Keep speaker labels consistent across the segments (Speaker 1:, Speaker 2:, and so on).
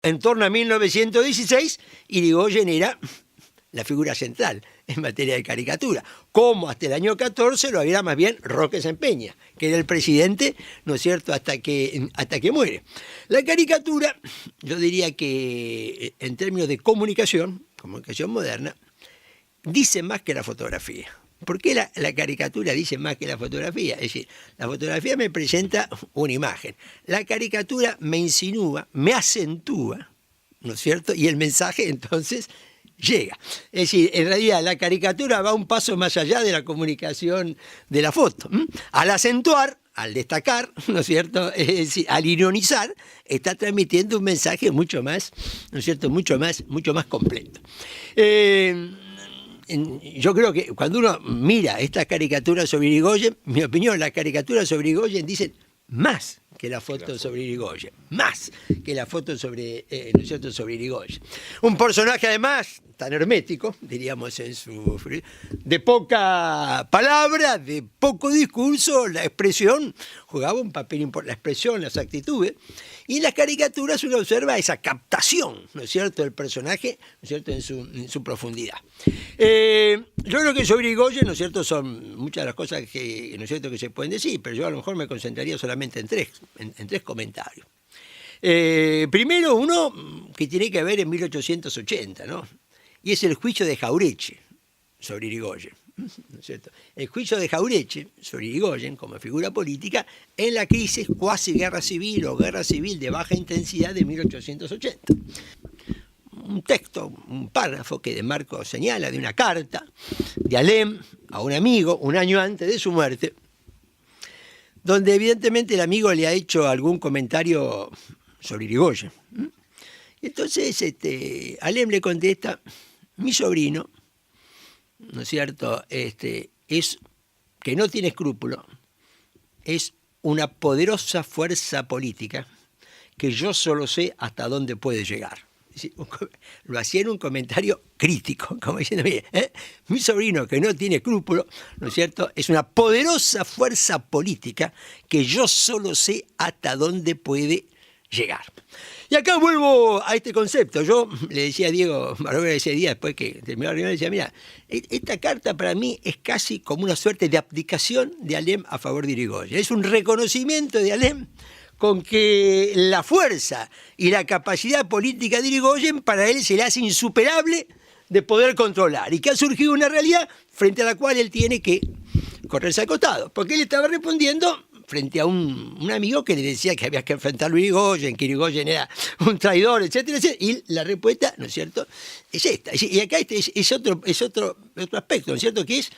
Speaker 1: En torno a 1916, Irigoyen era la figura central en materia de caricatura, como hasta el año 14 lo era más bien Roque Sempeña, que era el presidente, ¿no es cierto?, hasta que muere. La caricatura, yo diría que en términos de comunicación moderna, dice más que la fotografía. ¿Por qué la caricatura dice más que la fotografía? Es decir, la fotografía me presenta una imagen, la caricatura me insinúa, me acentúa, ¿no es cierto?, y el mensaje entonces llega. Es decir, en realidad la caricatura va un paso más allá de la comunicación de la foto. Al acentuar, al destacar, ¿no es cierto?, es decir, al ironizar, está transmitiendo un mensaje mucho más, ¿no es cierto?, mucho más completo. Yo creo que cuando uno mira estas caricaturas sobre Irigoyen, mi opinión, las caricaturas sobre Irigoyen dicen más que la foto sobre Irigoyen, más que la foto sobre, ¿no es cierto?, sobre Irigoyen. Un personaje además tan hermético, diríamos, de poca palabra, de poco discurso, la expresión jugaba un papel importante, la expresión, las actitudes, y en las caricaturas uno observa esa captación, ¿no es cierto?, del personaje, ¿no es cierto?, en su profundidad. Yo creo que sobre Irigoyen, ¿no es cierto?, son muchas de las cosas que, ¿no es cierto?, que se pueden decir, pero yo a lo mejor me concentraría solamente en tres comentarios. Primero, uno que tiene que ver en 1880, ¿no?, y es el juicio de Jauretche sobre Irigoyen, ¿no es cierto? El juicio de Jauretche sobre Irigoyen como figura política en la crisis cuasi guerra civil o guerra civil de baja intensidad de 1880. Un texto, un párrafo que De Marco señala de una carta de Alem a un amigo un año antes de su muerte, donde evidentemente el amigo le ha hecho algún comentario sobre Irigoyen. Entonces Alem le contesta: mi sobrino, ¿no es cierto?, es que no tiene escrúpulo, es una poderosa fuerza política que yo solo sé hasta dónde puede llegar. Es decir, lo hacía en un comentario crítico, como diciendo, mire, mi sobrino que no tiene escrúpulo, ¿no es cierto?, es una poderosa fuerza política que yo solo sé hasta dónde puede llegar. Y acá vuelvo a este concepto. Yo le decía a Diego, Barovero ese día, después que terminó la reunión, le decía, mira, esta carta para mí es casi como una suerte de abdicación de Alem a favor de Irigoyen. Es un reconocimiento de Alem con que la fuerza y la capacidad política de Irigoyen para él se le hace insuperable de poder controlar, y que ha surgido una realidad frente a la cual él tiene que correrse al costado, porque él estaba respondiendo frente a un amigo que le decía que había que enfrentarlo a Irigoyen, que Irigoyen era un traidor, etcétera, etcétera, y la respuesta, ¿no es cierto?, es esta. Y acá es otro aspecto, ¿no es cierto?, que es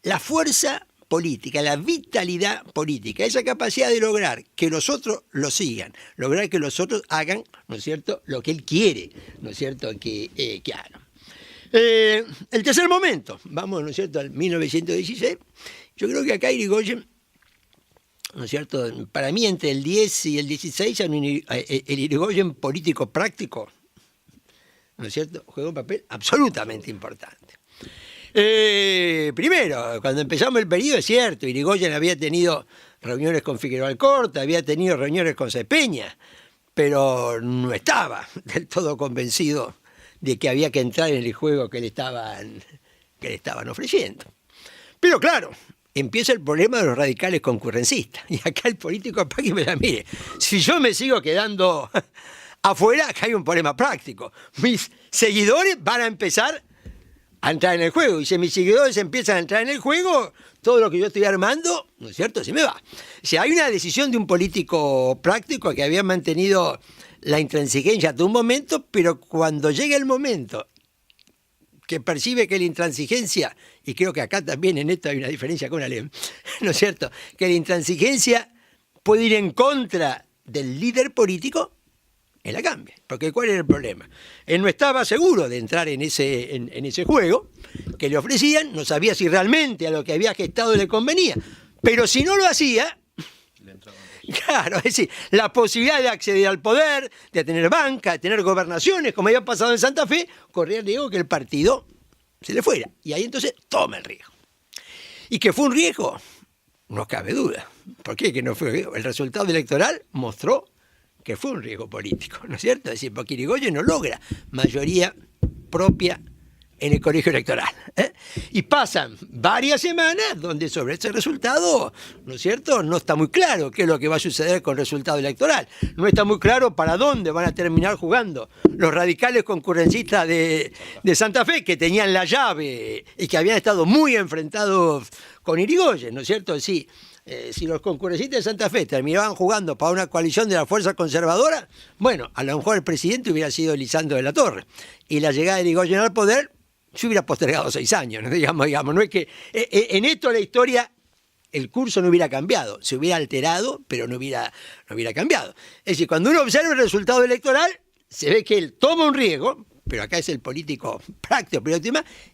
Speaker 1: la fuerza política, la vitalidad política, esa capacidad de lograr que los otros lo sigan, lograr que los otros hagan, ¿no es cierto?, lo que él quiere, ¿no es cierto?, que hagan. El tercer momento, vamos, ¿no es cierto?, al 1916, yo creo que acá Irigoyen, ¿no es cierto?, para mí entre el 10 y el 16 el Irigoyen político práctico, ¿no es cierto?, juega un papel absolutamente importante. Primero, cuando empezamos el periodo, es cierto, Irigoyen había tenido reuniones con Figueroa Alcorta, había tenido reuniones con Sempeña, pero no estaba del todo convencido de que había que entrar en el juego que le estaban ofreciendo. Pero claro, empieza el problema de los radicales concurrencistas. Y acá el político práctico, mire, si yo me sigo quedando afuera, acá hay un problema práctico. Mis seguidores van a empezar a entrar en el juego. Y si mis seguidores empiezan a entrar en el juego, todo lo que yo estoy armando, ¿no es cierto?, se me va. O sea, hay una decisión de un político práctico que había mantenido la intransigencia hasta un momento, pero cuando llega el momento que percibe que la intransigencia, y creo que acá también en esto hay una diferencia con Alem, ¿no es cierto?, que la intransigencia puede ir en contra del líder político, él la cambia. Porque ¿cuál era el problema? Él no estaba seguro de entrar en ese juego que le ofrecían, no sabía si realmente a lo que había gestado le convenía, pero si no lo hacía, claro, es decir, la posibilidad de acceder al poder, de tener banca, de tener gobernaciones, como había pasado en Santa Fe, corría el riesgo que el partido se le fuera. Y ahí entonces toma el riesgo. ¿Y que fue un riesgo? No cabe duda. ¿Por qué que no fue? El resultado electoral mostró que fue un riesgo político, ¿no es cierto? Es decir, porque Irigoyen no logra mayoría propia en el colegio electoral, ¿eh? Y pasan varias semanas donde sobre ese resultado, ¿no es cierto?, no está muy claro qué es lo que va a suceder con el resultado electoral. No está muy claro para dónde van a terminar jugando los radicales concurrencistas de Santa Fe, que tenían la llave y que habían estado muy enfrentados con Irigoyen, ¿no es cierto? Sí. Si los concurrencistas de Santa Fe terminaban jugando para una coalición de la fuerza conservadora, bueno, a lo mejor el presidente hubiera sido Lisandro de la Torre. Y la llegada de Irigoyen al poder se hubiera postergado 6 años, ¿no? Digamos, no es que en esto la historia, el curso no hubiera cambiado, se hubiera alterado, pero no hubiera cambiado. Es decir, cuando uno observa el resultado electoral, se ve que él toma un riesgo, pero acá es el político práctico, pero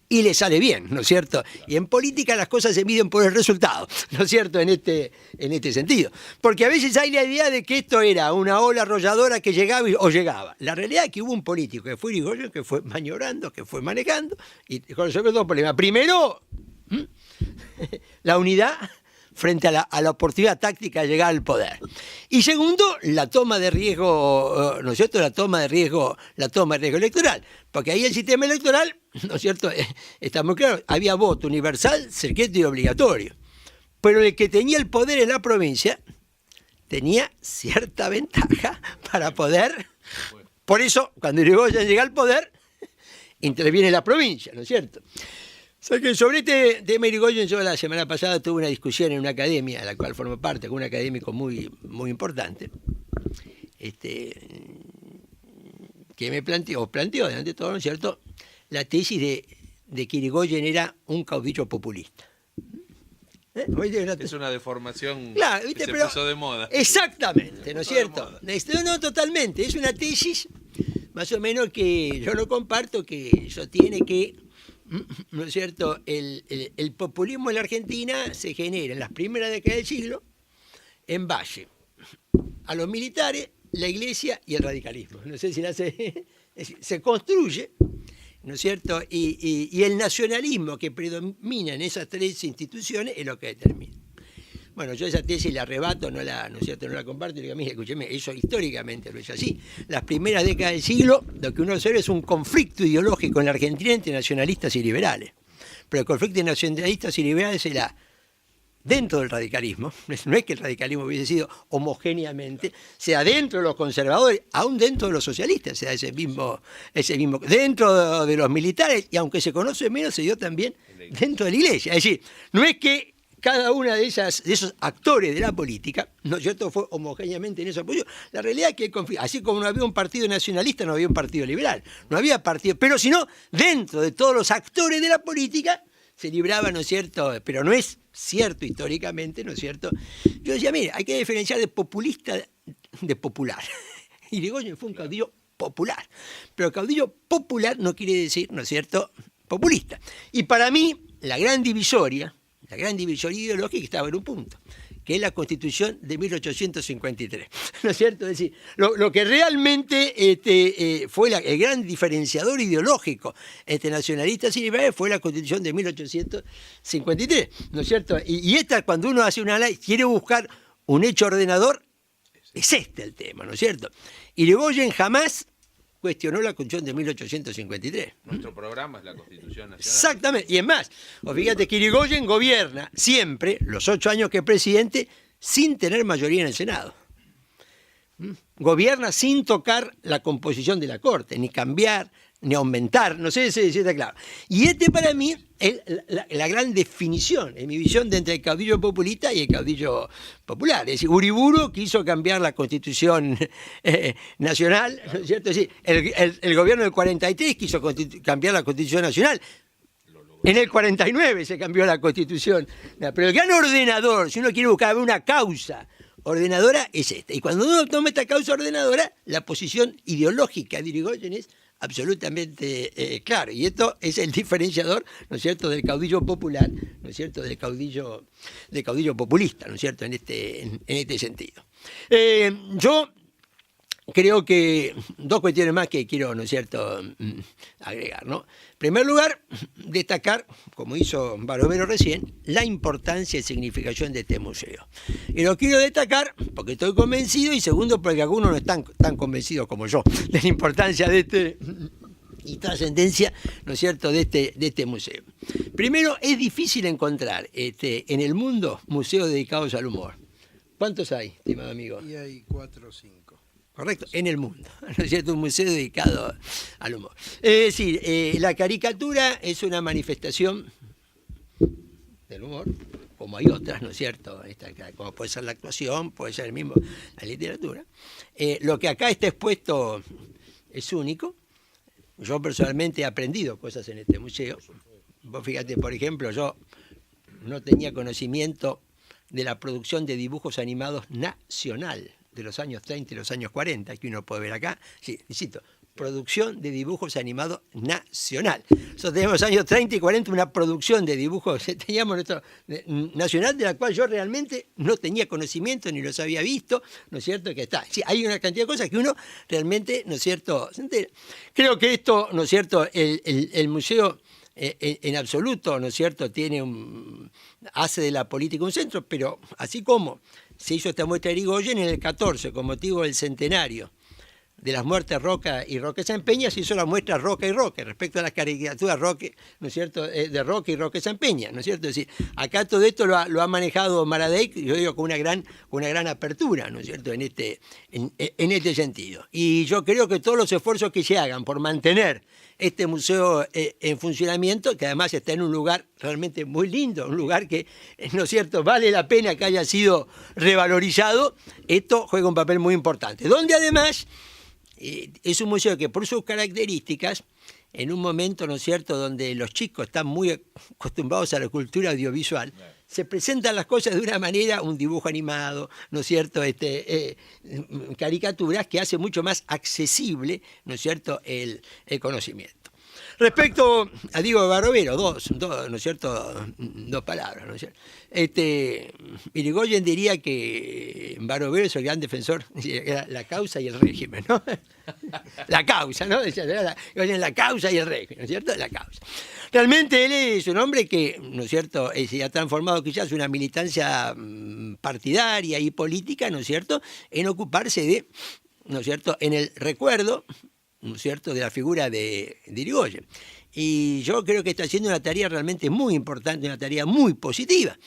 Speaker 1: y le sale bien, ¿no es cierto? Y en política las cosas se miden por el resultado, ¿no es cierto? En este sentido. Porque a veces hay la idea de que esto era una ola arrolladora que llegaba o llegaba. La realidad es que hubo un político que fue Irigoyen, que fue maniobrando, que fue manejando, y resolvió dos problemas. Primero, la unidad frente a la oportunidad táctica de llegar al poder. Y segundo, la toma de riesgo, ¿no es cierto?, la toma de riesgo electoral. Porque ahí el sistema electoral, ¿no es cierto?, está muy claro, había voto universal, secreto y obligatorio. Pero el que tenía el poder en la provincia tenía cierta ventaja para poder. Por eso, cuando Irigoyen llega al poder, interviene la provincia, ¿no es cierto? O sea que sobre este tema Irigoyen, yo la semana pasada tuve una discusión en una academia, a la cual formo parte, con un académico muy, muy importante, que me planteó delante de todo, ¿no es cierto?, la tesis de que Irigoyen era un caudillo populista.
Speaker 2: Es una deformación,
Speaker 1: claro, ¿viste?
Speaker 2: Que
Speaker 1: Pero
Speaker 2: se puso de moda.
Speaker 1: Exactamente, ¿no es cierto? No, totalmente. Es una tesis más o menos que yo no comparto, que sostiene que, ¿no es cierto?, el populismo en la Argentina se genera en las primeras décadas del siglo en base a los militares, la iglesia y el radicalismo. No sé si se construye, ¿no es cierto?, y el nacionalismo que predomina en esas tres instituciones es lo que determina. Bueno, yo esa tesis la arrebato, no la comparto, y digo, mire, escúcheme, eso históricamente no es así. Las primeras décadas del siglo, lo que uno observa es un conflicto ideológico en la Argentina entre nacionalistas y liberales. Pero el conflicto de nacionalistas y liberales era dentro del radicalismo, no es que el radicalismo hubiese sido homogéneamente, sea dentro de los conservadores, aún dentro de los socialistas, sea ese mismo, dentro de los militares, y aunque se conoce menos, se dio también dentro de la iglesia. Es decir, no es que cada uno de esos actores de la política, ¿no es cierto?, fue homogéneamente en esa posición. La realidad es que, así como no había un partido nacionalista, no había un partido liberal, no había partido, pero sino dentro de todos los actores de la política se libraba, ¿no es cierto?, pero no es cierto históricamente, ¿no es cierto? Yo decía, mire, hay que diferenciar de populista de popular. Irigoyen fue un caudillo popular, pero caudillo popular no quiere decir, ¿no es cierto?, populista. Y para mí, la gran divisoria ideológica estaba en un punto, que es la Constitución de 1853, ¿no es cierto? Es decir, lo que realmente fue el gran diferenciador ideológico entre nacionalistas y liberales fue la Constitución de 1853, ¿no es cierto? Y esta, cuando uno hace un análisis, quiere buscar un hecho ordenador, es este el tema, ¿no es cierto? Irigoyen jamás cuestionó la Constitución de 1853.
Speaker 2: Nuestro programa es la Constitución Nacional.
Speaker 1: Exactamente, y es más, fíjate que Irigoyen gobierna siempre, los 8 años que es presidente, sin tener mayoría en el Senado. Gobierna sin tocar la composición de la Corte, ni cambiar, ni aumentar, no sé si está claro. Y para mí es la gran definición, en mi visión, de entre el caudillo populista y el caudillo popular. Es decir, Uriburu quiso cambiar la Constitución nacional, ¿no es cierto? Es decir, el gobierno del 43 quiso cambiar la Constitución nacional. En el 49 se cambió la Constitución. Pero el gran ordenador, si uno quiere buscar una causa ordenadora, es esta. Y cuando uno toma esta causa ordenadora, la posición ideológica de Irigoyen es absolutamente claro. Y esto es el diferenciador, ¿no es cierto?, del caudillo popular, ¿no es cierto?, del caudillo populista, ¿no es cierto?, en este sentido. Yo creo que dos cuestiones más que quiero, ¿no es cierto?, agregar, ¿no? En primer lugar, destacar, como hizo Barovero recién, la importancia y significación de este museo. Y lo quiero destacar porque estoy convencido, y segundo, porque algunos no están tan convencidos como yo de la importancia de este y trascendencia, ¿no es cierto?, de este museo. Primero, es difícil encontrar en el mundo museos dedicados al humor. ¿Cuántos hay, estimado amigo?
Speaker 3: Y hay 4 o 5.
Speaker 1: Correcto, en el mundo, ¿no es cierto? Un museo dedicado al humor. Es decir, la caricatura es una manifestación del humor, como hay otras, ¿no es cierto? Como puede ser la actuación, puede ser el mismo la literatura. Lo que acá está expuesto es único. Yo personalmente he aprendido cosas en este museo. Vos fíjate, por ejemplo, yo no tenía conocimiento de la producción de dibujos animados nacional de los años 30 y los años 40, que uno puede ver acá. Sí, insisto, producción de dibujos animados nacional. Nosotros teníamos los años 30 y 40 una producción de dibujos, teníamos nacional, de la cual yo realmente no tenía conocimiento ni los había visto, ¿no es cierto? Que está. Sí, hay una cantidad de cosas que uno realmente, ¿no es cierto?, se entera. Creo que esto, ¿no es cierto?, el museo en absoluto, ¿no es cierto?, hace de la política un centro, pero así como se hizo esta muestra de Irigoyen en el 14, con motivo del centenario de las muertes Roca y Roque Sampeña, se hizo la muestra Roca y Roque, respecto a las caricaturas Roque, ¿no es cierto?, de Roque y Roque Sampeña, ¿no es cierto? Es decir, acá todo esto lo ha manejado Maradei, yo digo, con una gran apertura, ¿no es cierto?, en este sentido. Y yo creo que todos los esfuerzos que se hagan por mantener este museo en funcionamiento, que además está en un lugar realmente muy lindo, un lugar que, ¿no es cierto?, vale la pena que haya sido revalorizado, esto juega un papel muy importante. Donde además es un museo que por sus características, en un momento, ¿no es cierto?, donde los chicos están muy acostumbrados a la cultura audiovisual, se presentan las cosas de una manera, un dibujo animado, ¿no es cierto?, caricaturas que hace mucho más accesible, ¿no es cierto?, el conocimiento. Respecto a Diego Barovero, dos, ¿no es cierto?, dos palabras, ¿no es cierto? Irigoyen diría que Barovero es el gran defensor de la causa y el régimen, ¿no? La causa, ¿no? La causa y el régimen, ¿no es cierto? La causa. Realmente él es un hombre que, ¿no es cierto?, se ha transformado quizás en una militancia partidaria y política, ¿no es cierto?, en ocuparse de, ¿no es cierto?, en el recuerdo, ¿no es cierto?, de la figura de Irigoyen. Y yo creo que está haciendo una tarea realmente muy importante, una tarea muy positiva,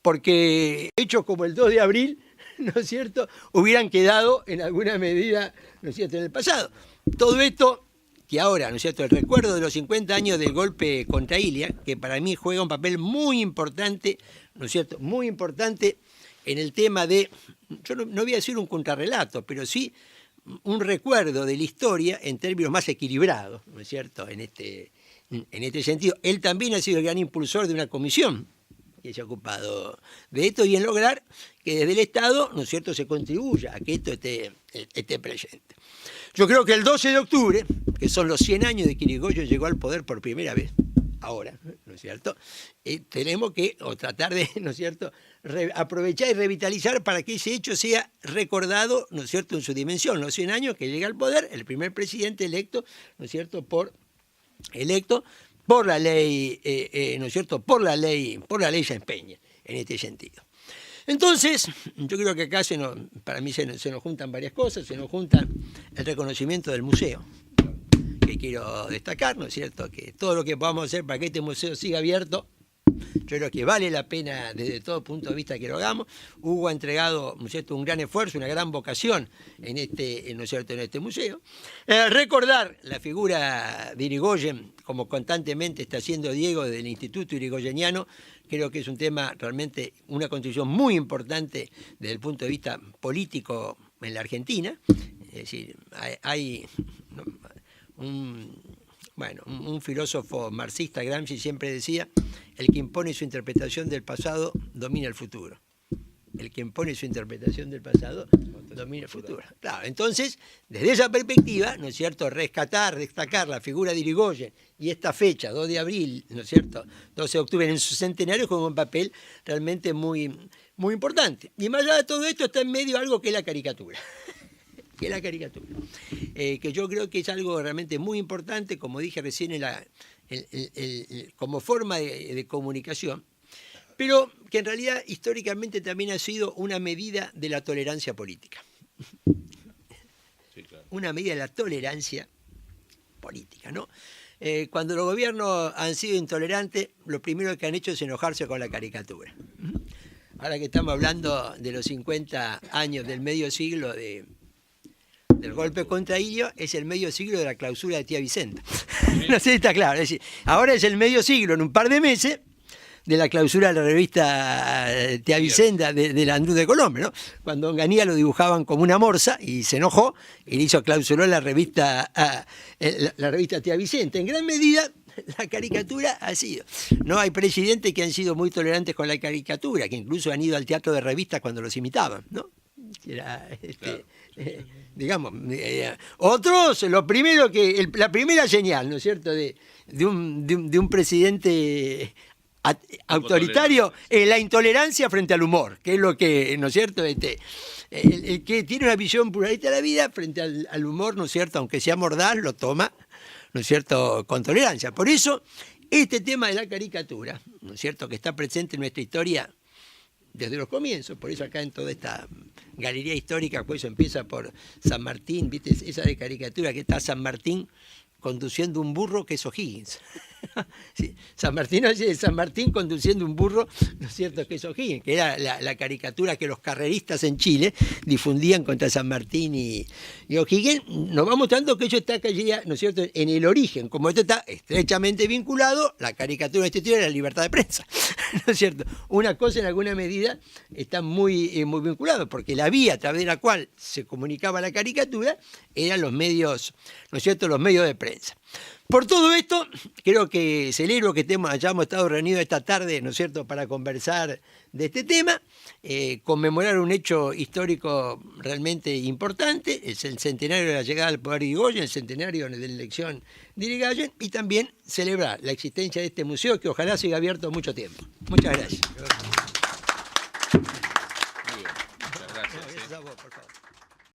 Speaker 1: porque hechos como el 2 de abril, ¿no es cierto?, hubieran quedado en alguna medida, ¿no es cierto?, en el pasado. Todo esto que ahora, ¿no es cierto?, el recuerdo de los 50 años del golpe contra Ilia, que para mí juega un papel muy importante, ¿no es cierto?, muy importante en el tema de, yo no voy a decir un contrarrelato, pero sí un recuerdo de la historia en términos más equilibrados, ¿no es cierto?, en este sentido. Él también ha sido el gran impulsor de una comisión que se ha ocupado de esto y en lograr que desde el Estado, ¿no es cierto?, se contribuya a que esto esté presente. Yo creo que el 12 de octubre, que son los 100 años de que Irigoyen llegó al poder por primera vez, ahora, ¿no es cierto?, tenemos que tratar de, ¿no es cierto?, aprovechar y revitalizar para que ese hecho sea recordado, ¿no es cierto?, en su dimensión. Los 100 años que llega al poder el primer presidente electo, ¿no es cierto?, por la ley, ¿no es cierto?, por la ley Sampeña, en este sentido. Entonces, yo creo que acá para mí se nos juntan varias cosas, se nos junta el reconocimiento del museo, que quiero destacar, ¿no es cierto?, que todo lo que podamos hacer para que este museo siga abierto, yo creo que vale la pena desde todo punto de vista que lo hagamos. Hugo ha entregado, ¿no es cierto?, un gran esfuerzo, una gran vocación ¿no es cierto?, en este museo. Recordar la figura de Irigoyen, como constantemente está haciendo Diego del Instituto Irigoyeniano, creo que es un tema realmente, una contribución muy importante desde el punto de vista político en la Argentina. Es decir, hay un filósofo marxista, Gramsci, siempre decía: el que impone su interpretación del pasado domina el futuro. El que impone su interpretación del pasado domina el futuro. Claro, entonces, desde esa perspectiva, ¿no es cierto?, destacar la figura de Irigoyen y esta fecha, 2 de abril, ¿no es cierto?, 12 de octubre, en su centenario, juega un papel realmente muy, muy importante. Y más allá de todo esto está en medio algo que es la caricatura. que es la caricatura. Que yo creo que es algo realmente muy importante, como dije recién, como forma de comunicación, pero que en realidad históricamente también ha sido una medida de la tolerancia política.
Speaker 2: Sí, claro.
Speaker 1: Una medida de la tolerancia política, ¿no? Cuando los gobiernos han sido intolerantes, lo primero que han hecho es enojarse con la caricatura. Ahora que estamos hablando de los 50 años del medio siglo del golpe contra Ilio, es el medio siglo de la clausura de Tía Vicenta. No sé si está claro. Es decir, ahora es el medio siglo, en un par de meses, de la clausura de la revista Tía Vicenta de Landrú de Colombia, ¿no? Cuando Onganía lo dibujaban como una morsa y se enojó y le hizo clausuró la revista Tía Vicenta. En gran medida, la caricatura ha sido. No hay presidentes que han sido muy tolerantes con la caricatura, que incluso han ido al teatro de revistas cuando los imitaban, ¿no? Era,
Speaker 2: Claro.
Speaker 1: digamos, otros, la primera señal, ¿no es cierto?, de un presidente autoritario, la intolerancia frente al humor, que es lo que, ¿no es cierto?, el que tiene una visión pluralista de la vida frente al humor, ¿no es cierto?, aunque sea mordaz, lo toma, ¿no es cierto?, con tolerancia. Por eso, este tema de la caricatura, ¿no es cierto?, que está presente en nuestra historia desde los comienzos, por eso acá en toda esta galería histórica, pues empieza por San Martín, ¿viste? Esa de caricatura que está San Martín conduciendo un burro, que es O'Higgins. Sí, San Martín conduciendo un burro, ¿no es cierto?, que es O'Higgins, que era la caricatura que los carreristas en Chile difundían contra San Martín y O'Higgins. Nos va mostrando que ello está allí, ¿no es cierto?, en el origen, como esto está estrechamente vinculado, la caricatura de este tío, a la libertad de prensa, ¿no es cierto? Una cosa en alguna medida está muy vinculado, porque la vía a través de la cual se comunicaba la caricatura eran los medios, ¿no es cierto?, los medios de prensa. Por todo esto, creo que celebro que hayamos estado reunidos esta tarde, ¿no es cierto?, para conversar de este tema, conmemorar un hecho histórico realmente importante, es el centenario de la llegada al poder de Irigoyen, el centenario de la elección de Irigoyen, y también celebrar la existencia de este museo que ojalá siga abierto mucho tiempo. Muchas gracias.
Speaker 2: Muy bien. Muchas gracias.
Speaker 1: Gracias a vos, por favor.